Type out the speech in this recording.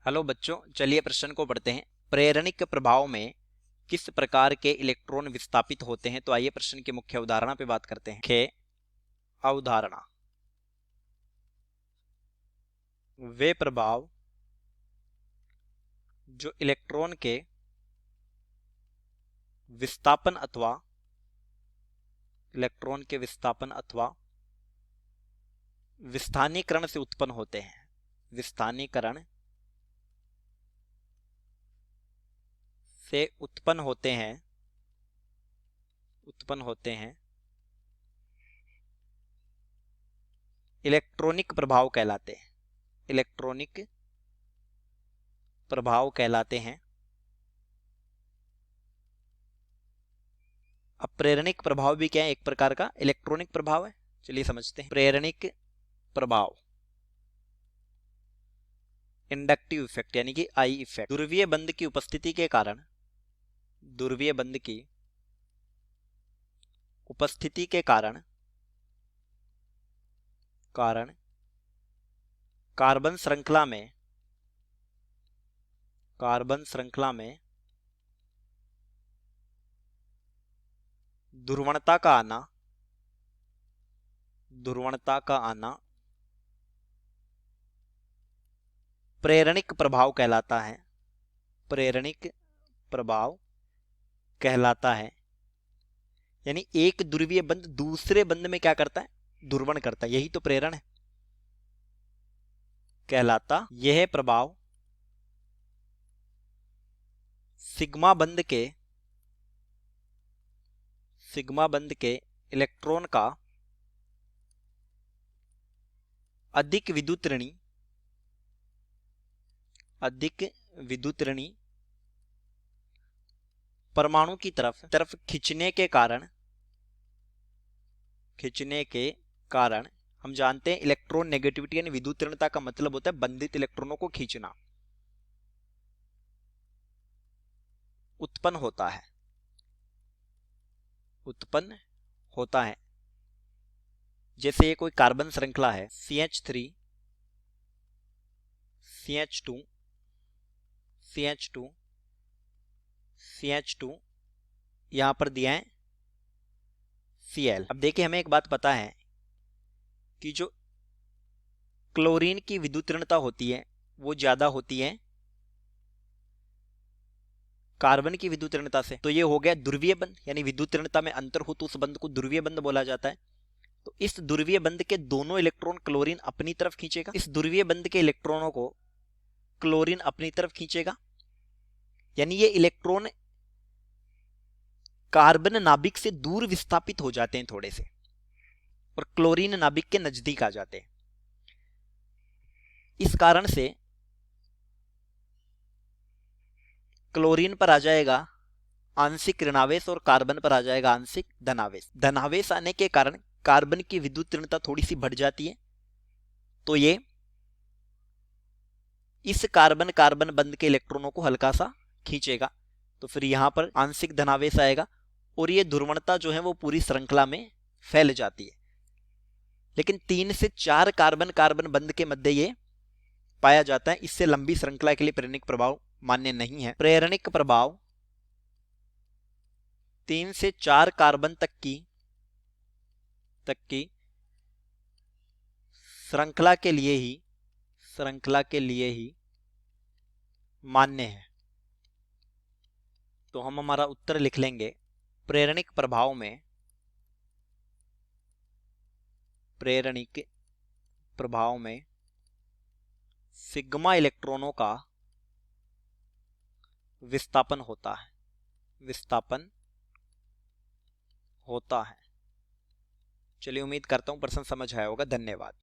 Hello बच्चों, चलिए प्रश्न को पढ़ते हैं। प्रेरणिक प्रभाव में किस प्रकार के इलेक्ट्रॉन विस्थापित होते हैं? तो आइए प्रश्न के मुख्य अवधारणा पे बात करते हैं। मुख्य अवधारणा, वे प्रभाव जो इलेक्ट्रॉन के विस्थापन अथवा विस्थानीकरण से उत्पन्न होते हैं। विस्थानीकरण से उत्पन्न होते हैं इलेक्ट्रॉनिक प्रभाव कहलाते हैं। इलेक्ट्रॉनिक प्रभाव कहलाते हैं। अब प्रेरणिक प्रभाव भी क्या है? एक प्रकार का इलेक्ट्रॉनिक प्रभाव है। चलिए समझते हैं। प्रेरणिक प्रभाव, इंडक्टिव इफेक्ट यानी कि आई इफेक्ट, ध्रुवीय बंध की उपस्थिति के कारण कार्बन श्रृंखला में ध्रुवणता का आना प्रेरणिक प्रभाव कहलाता है। प्रेरणिक प्रभाव कहलाता है। यानी एक ध्रुवीय बंध दूसरे बंध में क्या करता है? ध्रुवण करता है। यही तो प्रेरण है, कहलाता। यह प्रभाव सिग्मा बंध के इलेक्ट्रॉन का अधिक विद्युतऋणी परमाणु की तरफ खींचने के कारण हम जानते हैं इलेक्ट्रॉन नेगेटिविटी यानी विद्युतऋणता का मतलब होता है बंधित इलेक्ट्रॉनों को खींचना, उत्पन्न होता है। जैसे ये कोई कार्बन श्रृंखला है, CH3 CH2 CH2 CH2, यहां पर दिया है Cl। अब देखिए, हमें एक बात पता है कि जो क्लोरीन की विद्युतऋणता होती है वो ज्यादा होती है कार्बन की विद्युतऋणता से। तो ये हो गया ध्रुवीय बंध, यानी विद्युतऋणता में अंतर हो तो उस बंध को ध्रुवीय बंध बोला जाता है। तो इस ध्रुवीय बंध के दोनों इलेक्ट्रॉन क्लोरीन अपनी तरफ खींचेगा। इस ध्रुवीय बंध के इलेक्ट्रॉनों को क्लोरीन अपनी तरफ खींचेगा। यानी ये इलेक्ट्रॉन कार्बन नाभिक से दूर विस्थापित हो जाते हैं थोड़े से, और क्लोरीन नाभिक के नजदीक आ जाते हैं। इस कारण से क्लोरीन पर आ जाएगा आंशिक ऋणावेश और कार्बन पर आ जाएगा आंशिक धनावेश। धनावेश आने के कारण कार्बन की विद्युतऋणता थोड़ी सी बढ़ जाती है। तो ये इस कार्बन बंध के इलेक्ट्रॉनों को हल्का सा खींचेगा। तो फिर यहां पर आंशिक धनावेश आएगा और ये ध्रुवणता जो है वो पूरी श्रृंखला में फैल जाती है। लेकिन 3 से 4 कार्बन बंध के मध्य ये पाया जाता है। इससे लंबी श्रृंखला के लिए प्रेरणिक प्रभाव मान्य नहीं है। प्रेरणिक प्रभाव 3 से 4 कार्बन तक की श्रृंखला के लिए ही मान्य है। तो हम हमारा उत्तर लिख लेंगे। प्रेरणिक प्रभाव में सिग्मा इलेक्ट्रॉनों का विस्थापन होता है। चलिए, उम्मीद करता हूं प्रश्न समझ आया होगा। धन्यवाद।